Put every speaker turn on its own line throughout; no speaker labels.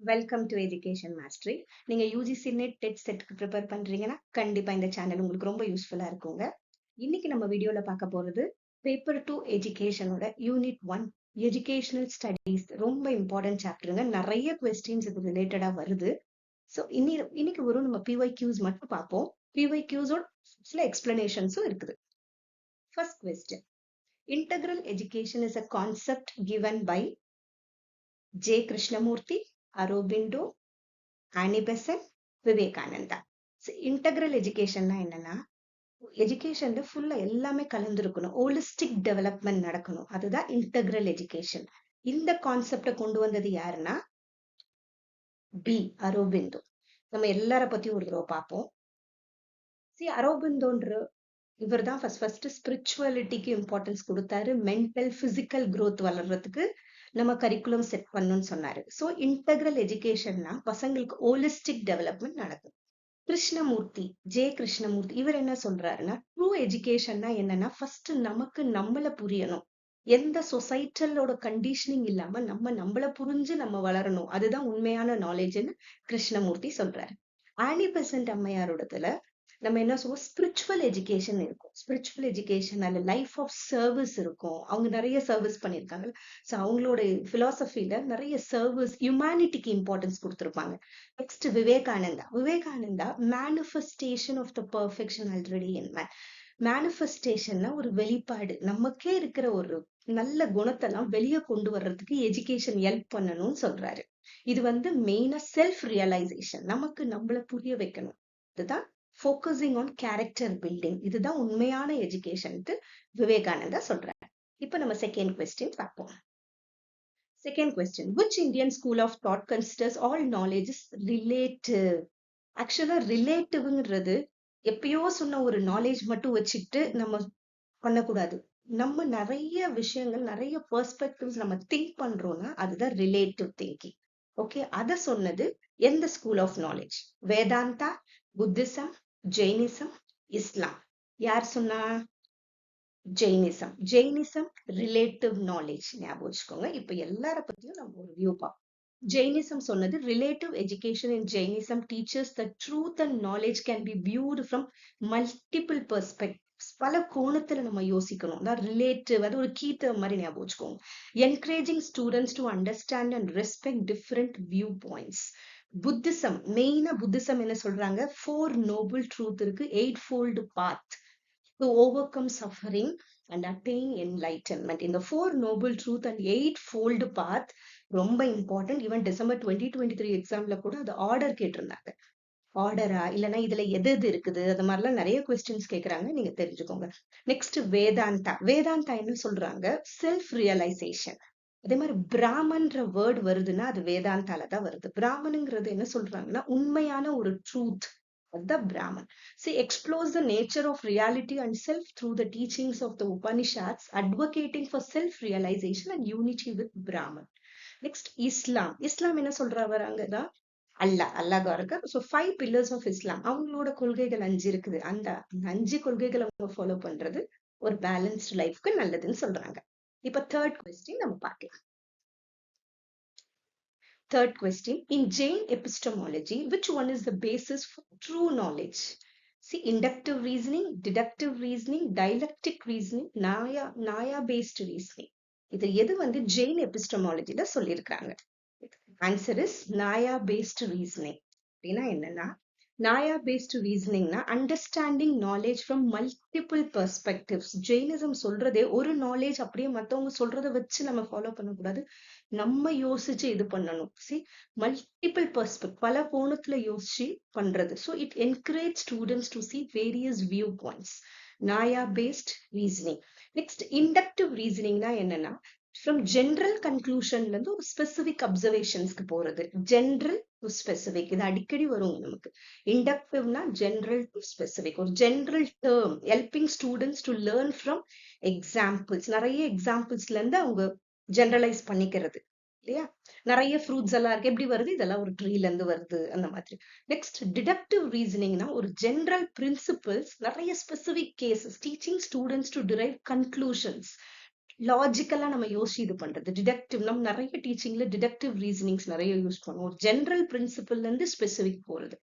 Welcome to education mastery. நீங்க UGC net dead செட்க்கு prepare பண்றீங்கன்னா கண்டிப்பா இந்த சேனல் உங்களுக்கு ரொம்ப யூஸ்ஃபுல்லா இருக்குங்க. இன்னைக்கு நம்ம வீடியோல பார்க்க போறது பேப்பர் 2 எஜுகேஷனோட யூனிட் 1 எஜுகேஷனல் ஸ்டடீஸ். ரொம்ப இம்பார்ட்டன்ட் சாப்டருங்க. நிறைய கொஸ்டின்ஸ் இது ரிலேட்டடா வருது. ஸோ இன்னைக்கு ஒரு நம்ம PYQs மட்டும் பார்ப்போம். PYQஸோட சில எக்ஸ்பிளனேஷன்ஸும் இருக்குது. First question, integral education is a concept given by J. Krishnamurthy, Aurobindo, Annie Besant, Vivekananda. Integral எஜுகேஷன்னா என்னன்னா, எஜுகேஷன்ல ஃபுல்லா எல்லாமே கலந்துருக்கணும், ஹோலிஸ்டிக் டெவலப்மெண்ட் நடக்கணும். அதுதான் இன்டெக்ரல் எஜுகேஷன். இந்த கான்செப்டை கொண்டு வந்தது யாருன்னா பி. அரோபிந்தோ. நம்ம எல்லார பத்தியும் ஒரு தடவை பார்ப்போம். அரோபிந்தோன்ற இவர் தான் ஃபர்ஸ்ட் ஸ்பிரிச்சுவாலிட்டிக்கு இம்பார்ட்டன்ஸ் கொடுத்தாரு. மென்டல் பிசிக்கல் growth வளர்றதுக்கு நம்ம கரிக்குலம் செட் பண்ணணும்னு சொன்னாரு. ஸோ இன்டெக்ரல் எஜுகேஷன்னா பசங்களுக்கு ஹோலிஸ்டிக் டெவலப்மெண்ட் நடக்கும். கிருஷ்ணமூர்த்தி, ஜே கிருஷ்ணமூர்த்தி, இவர் என்ன சொல்றாருன்னா, ட்ரூ எஜுகேஷன்னா என்னன்னா, ஃபர்ஸ்ட் நமக்கு நம்மள புரியணும். எந்த சொசைட்டலோட கண்டிஷனிங் இல்லாம நம்மள புரிஞ்சு நம்ம வளரணும். அதுதான் உண்மையான நாலேஜ்னு கிருஷ்ணமூர்த்தி சொல்றாரு. ஆனி பெசன்ட் அம்மையாரோடதுல நம்ம என்ன சொல்லுவோம், ஸ்பிரிச்சுவல் எஜுகேஷன் இருக்கும். ஸ்பிரிச்சுவல் எஜுகேஷன் அல்ல லைஃப் ஆஃப் சர்வீஸ் இருக்கும். அவங்க நிறைய சர்வீஸ் பண்ணியிருக்காங்க. ஸோ அவங்களோட பிலாசபில நிறைய சர்வீஸ், ஹியூமனிட்டிக்கு இம்பார்ட்டன்ஸ் கொடுத்துருப்பாங்க. Next Vivekananda manifestation of the perfection already in man. மேனிஃபெஸ்டேஷன்னா ஒரு வெளிப்பாடு. நமக்கே இருக்கிற ஒரு நல்ல குணத்தெல்லாம் வெளியே கொண்டு வர்றதுக்கு எஜுகேஷன் ஹெல்ப் பண்ணணும்னு சொல்றாரு. இது மெயினா செல்ஃப் ரியலைசேஷன், நமக்கு நம்மள புரிய வைக்கணும். இதுதான் ஃபோக்கஸிங் ஆன் கேரக்டர் பில்டிங். இதுதான் உண்மையான எஜுகேஷன் விவேகானந்தா சொல்றாரு. இப்ப நம்ம செகண்ட் கொஸ்டின் பார்ப்போம். Second question, which Indian school of thought considers all knowledge is relative? ஆக்சுவலா ரிலேட்டிவ்ங்கிறது எப்பயோ சொன்ன ஒரு நாலேஜ் மட்டும் வச்சுட்டு நம்ம பண்ணக்கூடாது. நம்ம நிறைய விஷயங்கள், நிறைய பெர்ஸ்பெக்டிவ்ஸ் நம்ம திங்க் பண்றோம்னா அதுதான் ரிலேட்டிவ் திங்கிங். ஓகே, அத சொன்னது எந்த school of knowledge? Vedanta, Buddhism, Jainism, இஸ்லாம். யார் சொன்னா? ஜெயினிசம். ஜெயினிசம் ரிலேட்டிவ் நாலேஜ் ஞாபகம் வச்சுக்கோங்க. இப்ப எல்லார பத்தியும் நம்ம ஒரு வியூ பார்ப்போம். Jainism சொன்னது relative education in Jainism teaches that truth and knowledge can be viewed from multiple perspectives. பல கோணத்துல நம்ம யோசிக்கணும். அதான் ரிலேட்டிவ், அது ஒரு கீ டேர்ம் மாதிரி ஞாபகம் வச்சுக்கோங்க. Encouraging students to understand and respect different viewpoints. Buddhism, மெயினா புத்திசம் என்ன சொல்றாங்க? 4 noble truth இருக்கு, 8-fold path to overcome suffering and attain enlightenment. இந்த 4 noble truth and 8-fold path ரொம்ப இம்பார்ட்டன்ட். ஈவன் டிசம்பர் 2023 எக்ஸாம்ல கூட அது ஆர்டர் கேட்டிருந்தாங்க. ஆர்டரா இல்லைன்னா இதுல எது எது இருக்குது, அது மாதிரிலாம் நிறைய கொஸ்டின்ஸ் கேட்கறாங்க, நீங்க தெரிஞ்சுக்கோங்க. நெக்ஸ்ட் வேதாந்தா என்ன சொல்றாங்க? Self realisation. அதே மாதிரி பிராமன்ற வேர்ட் வருதுன்னா அது வேதாந்தால தான் வருது. பிராமணுங்கிறது என்ன சொல்றாங்கன்னா உண்மையான ஒரு ட்ரூத், அதுதான் Brahmin. Explores the nature of reality and self through the teachings of the Upanishads, advocating for self-realization and unity with Brahman. Next, இஸ்லாம் என்ன சொல்றாங்க? அல்லாஹ் இருக்கார். ஸோ 5 pillars of இஸ்லாம், அவங்களோட கொள்கைகள் 5 இருக்குது. அந்த 5 கொள்கைகளை அவங்க ஃபாலோ பண்றது ஒரு பேலன்ஸ்ட் லைஃப்க்கு நல்லதுன்னு சொல்றாங்க. இப்ப தேர்ட் கொஸ்டின் நம்ம பார்க்கலாம். Third question, in Jain epistemology, which one is the basis for true knowledge? Inductive reasoning, deductive reasoning, dialectic reasoning, Naya based reasoning. இது எது ஜெயின் எபிஸ்டமாலஜில சொல்லியிருக்காங்க? Answer is naya based reasoning. அப்படின்னா என்னன்னா, நாயா பேஸ்ட் ரீசனிங்னா understanding knowledge from multiple perspectives. Jainism சொல்றதே ஒரு knowledge அப்படியே மத்தவங்க சொல்றதை வச்சு நம்ம ஃபாலோ பண்ணக்கூடாது, நம்ம யோசிச்சு இது பண்ணணும். மல்டிபிள் பெர்ஸ்பெக்ட், பல கோணத்துல யோசிச்சு பண்றது. So it encourage students to C various view points. நாயா பேஸ்ட் ரீசனிங். நெக்ஸ்ட், இண்டக்டிவ் ரீசனிங்னா என்னன்னா, ஃப்ரம் ஜென்ரல் கன்க்ளூஷன்ல இருந்து ஒரு ஸ்பெசிபிக் அப்சர்வேஷன்ஸ்க்கு போறது. ஜென்ரல் டு ஸ்பெசிபிக், இது அடிக்கடி வரும் நமக்கு. இண்டக்டிவ்னா ஜென்ரல் டு ஸ்பெசிபிக், ஒரு general term, helping students to learn from examples. நிறைய எக்ஸாம்பிள்ஸ்ல இருந்து அவங்க ஜெனரலைஸ் பண்ணிக்கிறது இல்லையா? நிறைய ஃப்ரூட்ஸ் எல்லாம் இருக்கு, எப்படி வருது? இதெல்லாம் ஒரு ட்ரீல இருந்து வருது, அந்த மாதிரி. நெக்ஸ்ட், டிடக்டிவ் ரீசனிங்னா ஒரு ஜென்ரல் பிரின்சிபிள்ஸ், நிறைய specific cases, teaching students to derive conclusions. லாஜிக்கலா நம்ம யோசிச்சு இது பண்றது. டிடக்டிவ் நம்ம நிறைய டீச்சிங்ல டிடக்டிவ் ரீசனிங்ஸ் நிறைய யூஸ் பண்ணுவோம். ஜெனரல் பிரின்சிபல்ல இருந்து ஸ்பெசிபிக் போறது.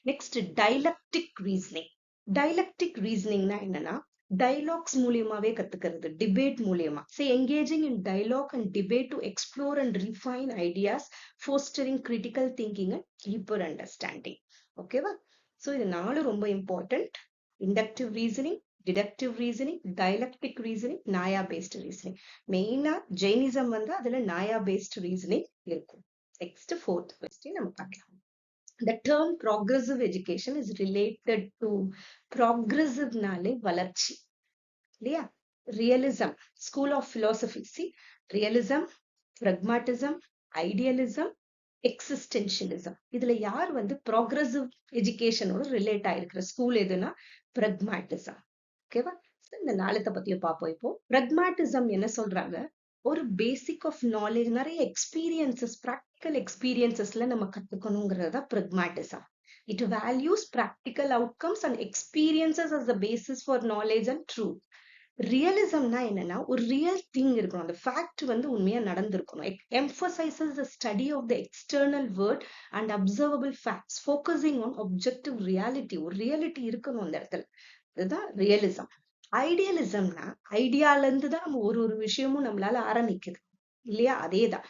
Next dialectic reasoning. டைலக்டிக் ரீசனிங்னா என்னன்னா டைலாக்ஸ் மூலியமாவே கத்துக்கிறது, டிபேட் மூலியமா. Engaging in dialogue and debate to explore and refine ideas, fostering critical thinking and deeper understanding. ஓகேவா? ஸோ இது 4 ரொம்ப important. Inductive reasoning, deductive reasoning, dialectic reasoning, நாயா பேஸ்ட் ரீசனிங். மெயினா ஜெயினிசம் வந்து அதுல நாயா பேஸ்ட் ரீசனிங் இருக்கும். நெக்ஸ்ட் 4th கொஸ்டின் நம்ம பார்க்கலாம். The term progressive education is related to progressive நாலே வளர்ச்சி இல்லையா? Realism, school of philosophy. See, realism, pragmatism, idealism, existentialism. இதுல யார் வந்து progressive educationோட ரிலேட் ஆயிருக்கிற ஸ்கூல் எதுனா pragmatism. ஓகேவா? இந்த நாளத்தை பத்தியும் பார்ப்போம். இப்போ pragmatism என்ன சொல்றாங்க, ஒரு பேசிக் ஆஃப் நாலேஜ், நிறைய எக்ஸ்பீரியன்சஸ், ப்ராக்டிக்கல் எக்ஸ்பீரியன்சஸ்ல நம்ம கத்துக்கணுங்கிறதா pragmatism. It values practical outcomes and experiences as the basis for knowledge and truth. ரியலிசம்னா என்னன்னா ஒரு ரியல் திங் இருக்கணும், அந்த ஃபேக்ட் வந்து உண்மையா நடந்திருக்கணும். Emphasises the study of the external world and observable facts, focusing on objective reality. ஒரு reality இருக்கணும் அந்த இடத்துல. இதுதான் ரியலிசம். ஐடியலிசம்னா ஐடியால இருந்து தான் நம்ம ஒரு விஷயமும் நம்மளால ஆரம்பிக்குது இல்லையா? அதேதான்.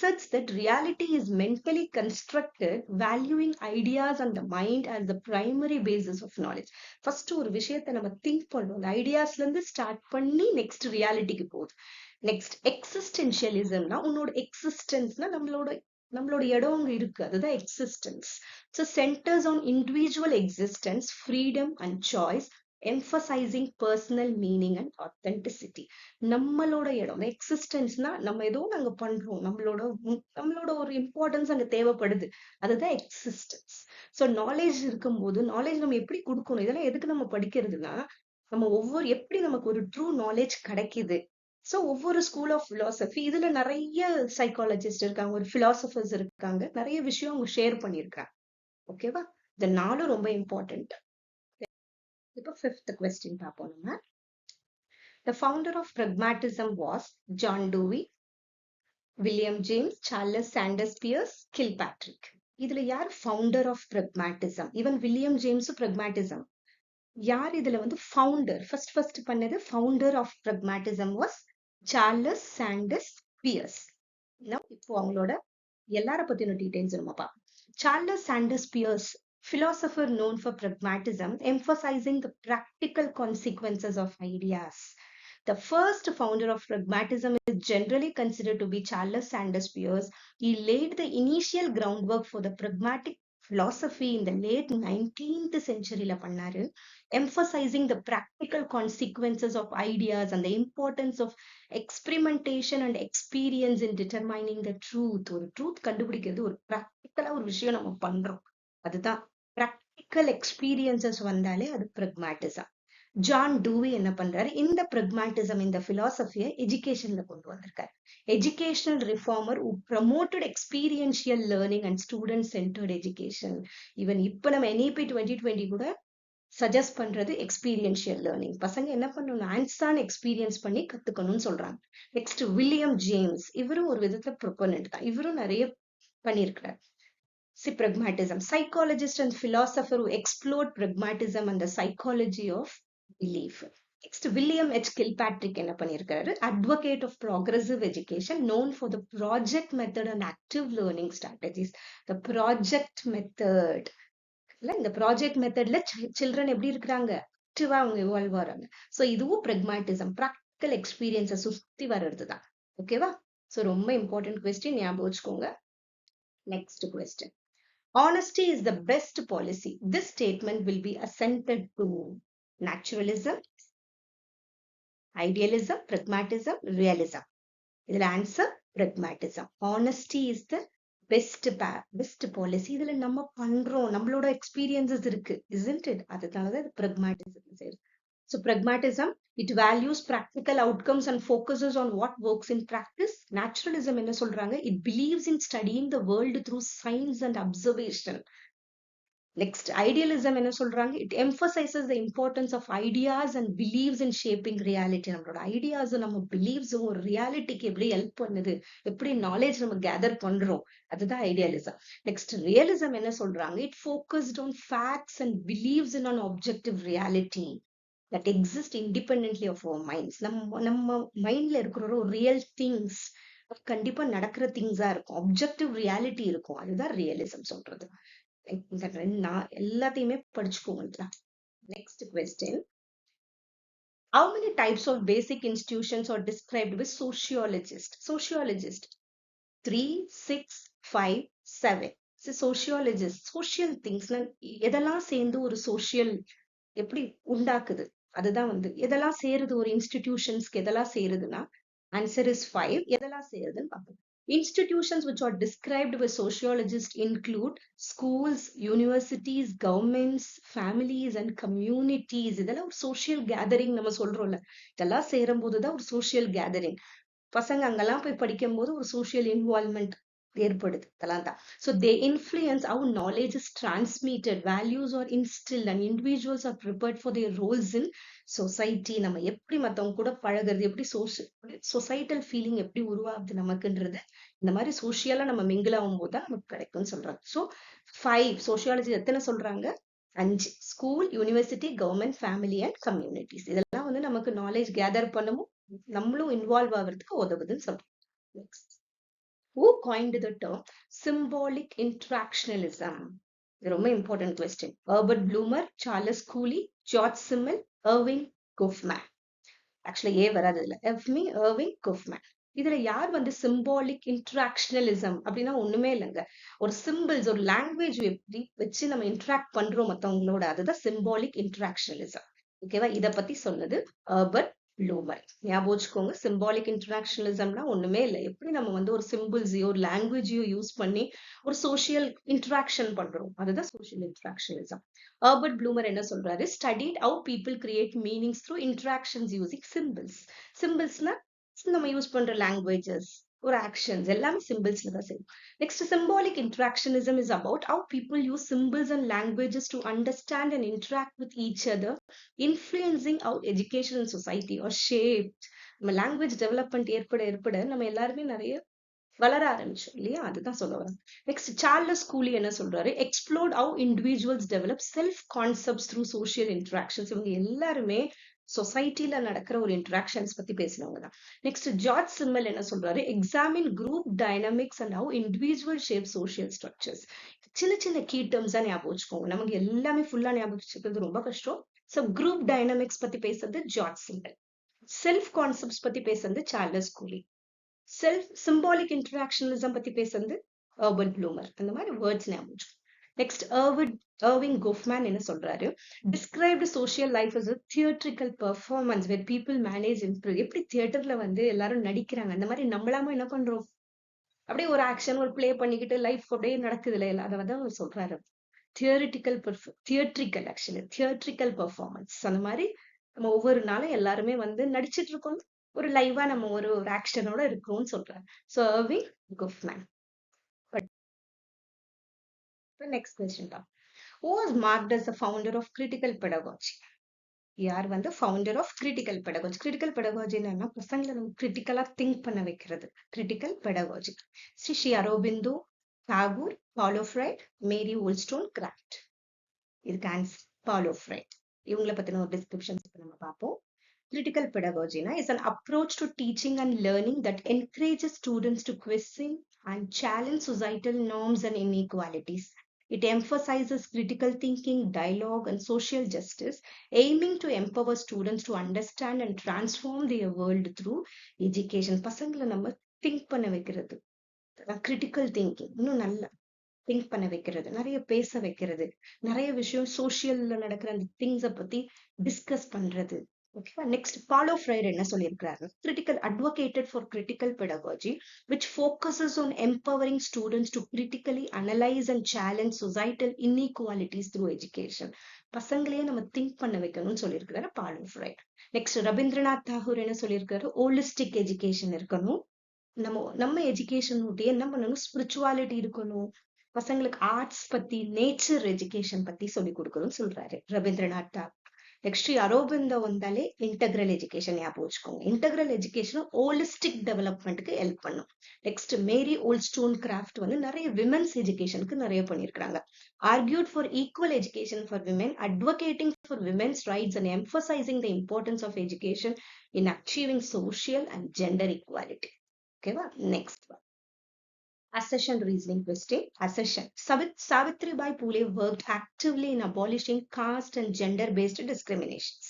Such that reality is mentally constructed, valuing ideas and the mind as the primary basis of knowledge. First ஒரு விஷயத்தை நம்ம திங்க் பண்ணுவோம், அந்த ஐடியாஸ்ல இருந்து ஸ்டார்ட் பண்ணி நெக்ஸ்ட் ரியாலிட்டிக்கு போகுது. நெக்ஸ்ட் எக்ஸிஸ்டென்ஷியலிசம்னா உன்னோட எக்ஸிஸ்டன்ஸ்னா நம்மளோட இடம் அங்க இருக்கு, அதுதான் existence. So centres on individual existence, freedom and choice, emphasizing personal meaning and authenticity. நம்மளோட இடம் எக்ஸிஸ்டன்ஸ்னா நம்ம ஏதோ நாங்க பண்றோம், நம்மளோட ஒரு இம்பார்ட்டன்ஸ் அங்க தேவைப்படுது, அதுதான் எக்ஸிஸ்டன்ஸ். ஸோ நாலேஜ் இருக்கும்போது நாலேஜ் நம்ம எப்படி கொடுக்கணும், இதெல்லாம் எதுக்கு நம்ம படிக்கிறதுனா நம்ம எப்படி நமக்கு ஒரு ட்ரூ நாலேஜ் கிடைக்குது. ஸோ ஒவ்வொரு ஸ்கூல் ஆஃப் பிலாசபி, இதுல நிறைய சைக்காலஜிஸ்ட் இருக்காங்க, ஒரு பிலாசபர்ஸ் இருக்காங்க, நிறைய விஷயம் அவங்க ஷேர் பண்ணியிருக்காங்க. ஓகேவா? இந்த 4 ரொம்ப இம்பார்ட்டன்ட். இப்போ 5th question பார்ப்போம் நம்ம. The founder of pragmatism was John Dewey, William James, Charles Sanders Peirce, Kilpatrick. இதுல யார் founder of pragmatism? Even William James pragmatism. யார் இதுல வந்து founder? first பண்ணது founder of pragmatism was Charles Sanders Peirce. இப்போ அவங்களோட எல்லார பத்தின டீடைல்ஸ் நம்ம பார்ப்போம். Charles Sanders Peirce, philosopher known for pragmatism, emphasizing the practical consequences of ideas. The first founder of pragmatism is generally considered to be Charles Sanders Peirce. He laid the initial groundwork for the pragmatic philosophy in the late 19th century, emphasizing the practical consequences of ideas and the importance of experimentation and experience in determining the truth. ஒரு truth கண்டுபிடிக்கிறது ஒரு ப்ராக்டிக்கலா ஒரு விஷயம் நம்ம பண்றோம், அதுதான் practical experiences வந்தாலே அது பிரக்மாட்டிசம். ஜான் டூவி என்ன பண்றாரு, இந்த பிரக்மாட்டிசம் இந்த பிலாசபியை எஜுகேஷன்ல கொண்டு வந்திருக்காரு. Educational reformer who promoted experiential learning and student centered education. Even இப்ப நம்ம NEP 2020 கூட சஜஸ்ட் பண்றது எக்ஸ்பீரியன்ஷியல் லேர்னிங். பசங்க என்ன பண்ணணும், ஹேண்ட்ஸ் ஆன் எக்ஸ்பீரியன்ஸ் பண்ணி கத்துக்கணும்னு சொல்றாங்க. நெக்ஸ்ட் வில்லியம் ஜேம்ஸ், இவரும் ஒரு விதத்துல ப்ரொபோனன்ட் தான், இவரும் நிறைய பண்ணியிருக்கிறார். Pragmatism, psychologist and philosopher who explored pragmatism and the psychology of belief. Next, William H. Kilpatrick என்ன பண்ணியிருக்காரு, advocate of progressive education, known for the project method and active learning strategies. The project method, இந்த project மெத்தட்ல children எப்படி இருக்கிறாங்க, ஆக்டிவா அவங்க evolve ஆறாங்க. So இதுவும் பிரக்மாட்டிசம், practical எக்ஸ்பீரியன்ஸை சுத்தி வர்றதுதான். ஓகேவா? ஸோ ரொம்ப இம்பார்ட்டன்ட் கொஸ்டின், ஞாபகம் வச்சுக்கோங்க. Next question. Honesty is the best policy. This statement will be assented to naturalism, idealism, pragmatism, realism. இதுல answer pragmatism. Honesty is the best policy. இதுல நம்ம பண்றோம், நம்மளோட எக்ஸ்பீரியன்சஸ் இருக்கு, isn't it? அதனாலதான் இது pragmatism. So pragmatism, it values practical outcomes and focuses on what works in practice. Naturalism என்ன சொல்றாங்க, it believes in studying the world through science and observation. Next idealism என்ன சொல்றாங்க? It emphasises the importance of ideas and believes in shaping reality. நம்மளோட ஐடியாஸும் நம்ம பிலீவ்ஸும் ஒரு ரியாலிட்டிக்கு எப்படி help பண்ணுது, எப்படி நாலேஜ் நம்ம கேதர் பண்றோம், அதுதான் ஐடியலிசம். நெக்ஸ்ட் ரியலிசம் என்ன சொல்றாங்க? It focussed on facts and believes in an objective reality that exist independently of our minds. நம்ம மைண்ட்ல இருக்கிற ஒரு ரியல் திங்ஸ் கண்டிப்பா நடக்கிற திங்ஸா இருக்கும், ஆப்ஜெக்டிவ் ரியாலிட்டி இருக்கும். அதுதான் ரியலிசம் சொல்றது. இந்த நான் எல்லாத்தையுமே படிச்சுக்கோங்க. Next question, how many types of basic institutions are described with sociologist 3 6 5 7. sociologist social things எதெல்லாம் சேர்ந்து ஒரு சோஷியல் எப்படி உண்டாக்குது, அதுதான் எதெல்லாம் சேருது ஒரு இன்ஸ்டிடியூஷன்ஸ்க்கு, எதெல்லாம் சேருதுன்னா ஆன்சர் இஸ் 5. எதெல்லாம் சேருதுன்னு பார்ப்போம். Institutions which are described by sociologists include schools, universities, governments, families and communities. இதெல்லாம் ஒரு social gathering நம்ம சொல்றோம்ல, இதெல்லாம் சேரும் போதுதான் ஒரு social gathering. பசங்க அங்கெல்லாம் போய் படிக்கும் போது ஒரு social involvement ஏற்படுது. இதெல்லாம் தான். So they influence how knowledge is transmitted, values are instilled and individuals are prepared for their roles in society. நம்ம எப்படி மத்தவங்க கூட பழகுறது, எப்படி சொசைட்டல் ஃபீலிங் எப்படி உருவாகுது நமக்குன்றது இந்த மாதிரி சோசியலா நம்ம மிங்கிள் ஆகும் போது தான் நமக்கு கிடைக்கும்னு சொல்றாங்க. ஸோ 5 சோசியாலஜி எத்தனை சொல்றாங்க? 5. School, university, government, family and communities. இதெல்லாம் நமக்கு நாலேஜ் கேதர் பண்ணவும் நம்மளும் இன்வால்வ் ஆகுறதுக்கு உதவுதுன்னு சொல்றோம். Next, who coined the term symbolic interactionalism? இது ரொம்ப important question. Herbert Blumer, Charles கூலி, George Simmel, Erving Goffman. Actually ஏ வராது இதுல. Erving Goffman. இதுல யார் சிம்பாலிக் இன்ட்ராக்ஷனலிசம் அப்படின்னா ஒண்ணுமே இல்லைங்க. ஒரு சிம்பிள்ஸ், ஒரு லாங்குவேஜ் எப்படி வச்சு நம்ம இன்ட்ராக்ட் பண்றோம் மத்தவங்களோட, அதுதான் சிம்பாலிக் இன்ட்ராக்ஷனலிசம். ஓகேவா? இத பத்தி சொன்னது ஹெர்பர்ட் ப்ளூமர். ஞாபகம் வச்சுக்கோங்க, சிம்பாலிக் இன்ட்ராக்ஷனலிசம்னா ஒண்ணுமே இல்லை, எப்படி நம்ம ஒரு சிம்பிள்ஸையோ ஒரு லாங்குவேஜையோ யூஸ் பண்ணி ஒரு சோசியல் இன்ட்ராக்ஷன் பண்றோம், அதுதான் சோசியல் இன்ட்ராக்ஷனலிசம். ஹெர்பர்ட் ப்ளூமர் என்ன சொல்றாரு? Studied how people create meanings through interactions using symbols. சிம்பிள்ஸ்னா நம்ம யூஸ் பண்ற லாங்குவேஜஸ், ஒரு ஆக்ஷன்ஸ் எல்லாமே சிம்பிள்ஸ்ல தான் செய்யும். Next, symbolic interactionism is about how people use symbols and languages to understand and interact with each other, influencing how education and society are shaped. நம்ம language development ஏற்பட ஏற்பட நம்ம எல்லாருமே நிறைய வளர ஆரம்பிச்சோம் இல்லையா? அதுதான் சொல்ல வரேன். நெக்ஸ்ட், சார்லஸ் கூலி என்ன சொல்றாரு? Explored how individuals develop self concepts through social interactions. இவங்க எல்லாருமே சொசைட்டில நடக்கிற ஒரு இன்டராக்ஷன்ஸ் பத்தி பேசினவங்க தான். நெக்ஸ்ட், ஜார்ஜ் சிம்மல் என்ன சொல்றாரு? Examine group dynamics and how individual shape social structures. சின்ன சின்ன கீ டேர்ம்ஸ் தான் ஞாபகம் வச்சுக்கோங்க, நமக்கு எல்லாமே ஃபுல்லா ஞாபகம் வச்சுக்கிறது ரொம்ப கஷ்டம். ஸோ குரூப் டைனமிக்ஸ் பத்தி பேசுறது ஜார்ஜ் சிம்மல், செல்ஃப் கான்செப்ட்ஸ் பத்தி பேசுறது சார்லஸ் கூலி, சிம்பாலிக் இன்டராக்ஷனலிசம் பத்தி பேசுறது ஹெர்பர்ட் ப்ளூமர். அந்த மாதிரி வேர்ட்ஸ் ஞாபகம். நெக்ஸ்ட், எர்விங் கோஃப்மேன் என்ன சொல்றாரு? Described social life as a theatrical performance where people manage improve. எப்படி தியேட்டர்ல எல்லாரும் நடிக்கிறாங்க, அந்த மாதிரி நம்மளாம என்ன பண்றோம், அப்படியே ஒரு ஆக்ஷன் ஒரு பிளே பண்ணிக்கிட்டு லைஃப் அப்படியே நடக்குது இல்லை, அதை அவர் சொல்றாரு. Theatrical performance. அந்த மாதிரி நம்ம ஒவ்வொரு நாளும் எல்லாருமே நடிச்சிட்டு இருக்கோம், ஒரு லைவா நம்ம ஒரு ஆக்ஷனோட இருக்கிறோம்னு சொல்றாரு. So Erving Goffman. Next question தான், who was marked as the founder of critical pedagogy? யார் founder of critical pedagogy? Critical pedagogy என்னன்னா பசங்களை நம்ம கிரிட்டிக்கலா திங்க் பண்ண வைக்கிறது, critical pedagogy. Shri Aurobindo, Tagore, Paulo Freire, Mary wollstonecraft கிராஃப்ட். இதுக்கு ஆன்சர் பாலோ ஃப்ரைட். இவங்களை பத்தின ஒரு டிஸ்கிரிப்ஷன்ஸ் இப்ப நம்ம பார்ப்போம். Critical pedagogy is an approach to teaching and learning that encourages students to question and challenge societal norms and inequalities. It emphasizes critical thinking, dialogue, and social justice, aiming to empower students to understand and transform their world through education. பசங்களை நம்ம think பண்ண வைக்கிறது, critical thinking, இன்னும் நல்லா think பண்ண வைக்கிறது, நிறைய பேச வைக்கிறது, நிறைய விஷயம் சோசியல்ல நடக்கிற அந்த திங்ஸை பத்தி டிஸ்கஸ் பண்றது. Okay. Next, Paulo Freire என்ன சொல்லியிருக்கிறாரு? Advocated for critical pedagogy, which focuses on empowering students to critically analyze and challenge societal inequalities through education. பசங்களையே நம்ம திங்க் பண்ண வைக்கணும்னு சொல்லியிருக்கிறாரு பாலோ ஃப்ரைட். நெக்ஸ்ட், ரவீந்திரநாத் தாகூர் என்ன சொல்லியிருக்காரு? ஹோலிஸ்டிக் எஜுகேஷன் இருக்கணும், நம்ம எஜுகேஷன் என்ன பண்ணணும், ஸ்பிரிச்சுவாலிட்டி இருக்கணும், பசங்களுக்கு ஆர்ட்ஸ் பத்தி, நேச்சர் எஜுகேஷன் பத்தி சொல்லி கொடுக்கணும்னு சொல்றாரு ரவீந்திரநாத் தாகூர். நெக்ஸ்ட் அரவிந்தோ வந்தாலே இன்டெக்ரல் எஜுகேஷன் ஞாபகம் வச்சுக்கோங்க. இன்டெக்ரல் எஜுகேஷன் ஹோலிஸ்டிக் டெவலப்மெண்ட்டுக்கு ஹெல்ப் பண்ணும். நெக்ஸ்ட் மேரி ஓல்ஸ்டோன் கிராஃப்ட் வந்து நிறைய விமென்ஸ் எஜுகேஷனுக்கு நிறைய பண்ணியிருக்காங்க. Argued for equal education for women, advocating for women's rights and emphasising the importance of education in achieving social and gender equality. ஓகேவா? Next accession reasoning question. Accession. Savitribai Phule worked actively in abolishing caste and gender-based discriminations.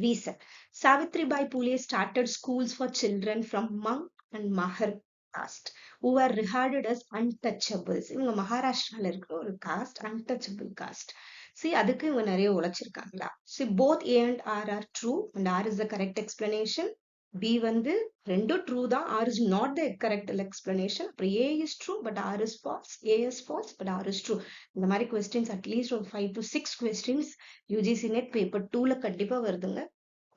Reason. Savitribai Phule started schools for children from Mang and Mahar caste who were regarded as untouchables. இவங்க மகாராஷ்டிரால இருக்கிற ஒரு caste, untouchable caste. See, அதுக்கு இவங்க நிறைய உழைச்சிருக்காங்களா? See, both A and R are true and R is the correct explanation. B வந்து ரெண்டும் true தான். R is not the correct explanation. அப்புறம் A is true but R is false. A is false but R is true. இந்த மாதிரி questions at least ஒரு 5 to 6 questions UGC NET paper 2ல கண்டிப்பா வருதுங்க.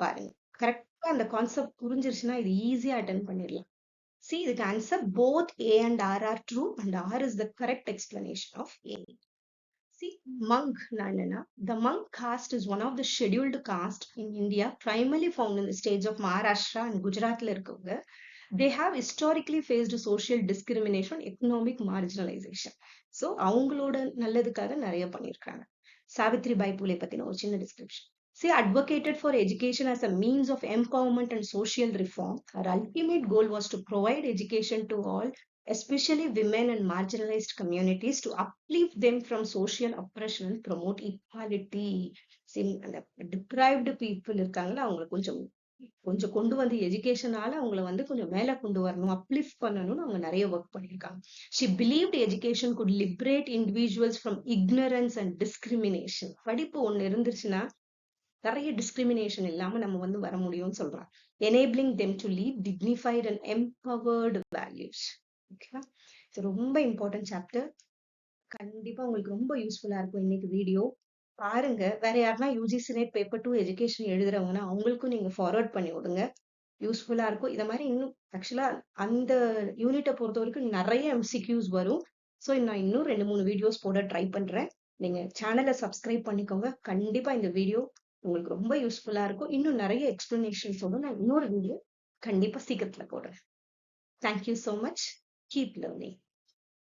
பாருங்க, கரெக்டா அந்த கான்செப்ட் புரிஞ்சிருச்சுன்னா இது ஈஸியா அட்டென்ட் பண்ணிடலாம். See, இதுக்கு answer both A and R are true and R is the correct explanation of A. See, monk nanana. The monk caste is one of the scheduled caste in India, primarily found in the states of Maharashtra and Gujarat. They have historically faced social discrimination, economic marginalization. So, அவங்களோட நல்லதுக்காக நிறைய பண்ணிருக்காங்க. Savitribai Phule பத்தின ஒரு சின்ன description. She advocated for education as a means of empowerment and social reform. Her ultimate goal was to provide education to all, especially women and marginalized communities, to uplift them from social oppression and promote equality. அந்த deprived people இருக்காங்களா, அவங்களுக்கு கொஞ்சம் கொண்டு வந்து எஜுகேஷனால அவங்கள வந்து கொஞ்சம் மேல கொண்டு வரணும், அப்லிஃப்ட் பண்ணணும்னு அவங்க நிறைய ஒர்க் பண்ணியிருக்காங்க. She believed education could liberate individuals from ignorance and discrimination. படிப்பு ஒண்ணு இருந்துச்சுன்னா நிறைய டிஸ்கிரிமினேஷன் இல்லாம நம்ம வந்து வர முடியும்னு சொல்றாங்க. Enabling them to lead dignified and empowered values. ஓகேவா? இது ரொம்ப இம்பார்ட்டன்ட் சாப்டர். கண்டிப்பா உங்களுக்கு ரொம்ப யூஸ்ஃபுல்லா இருக்கும் இன்னைக்கு வீடியோ. பாருங்க, வேற யாருன்னா யூஜிசி நெட் பேப்பர் 2 எஜுகேஷன் எழுதுறவங்கன்னா அவங்களுக்கும் நீங்க ஃபார்வர்ட் பண்ணி விடுங்க. யூஸ்ஃபுல்லா இருக்கும். இத மாதிரி இன்னும் ஆக்சுவலா அந்த யூனிட்டை பொறுத்த வரைக்கும் நிறைய எம்சிக்யூஸ் வரும். ஸோ நான் இன்னும் 2-3 வீடியோஸ் போட ட்ரை பண்றேன். நீங்க சேனலை சப்ஸ்கிரைப் பண்ணிக்கோங்க. கண்டிப்பா இந்த வீடியோ உங்களுக்கு ரொம்ப யூஸ்ஃபுல்லா இருக்கும். இன்னும் நிறைய எக்ஸ்பிளனேஷன்ஸோட நான் இன்னொரு வீடியோ கண்டிப்பா சீக்கிரத்துல போடுறேன். Thank you so much. Keep learning.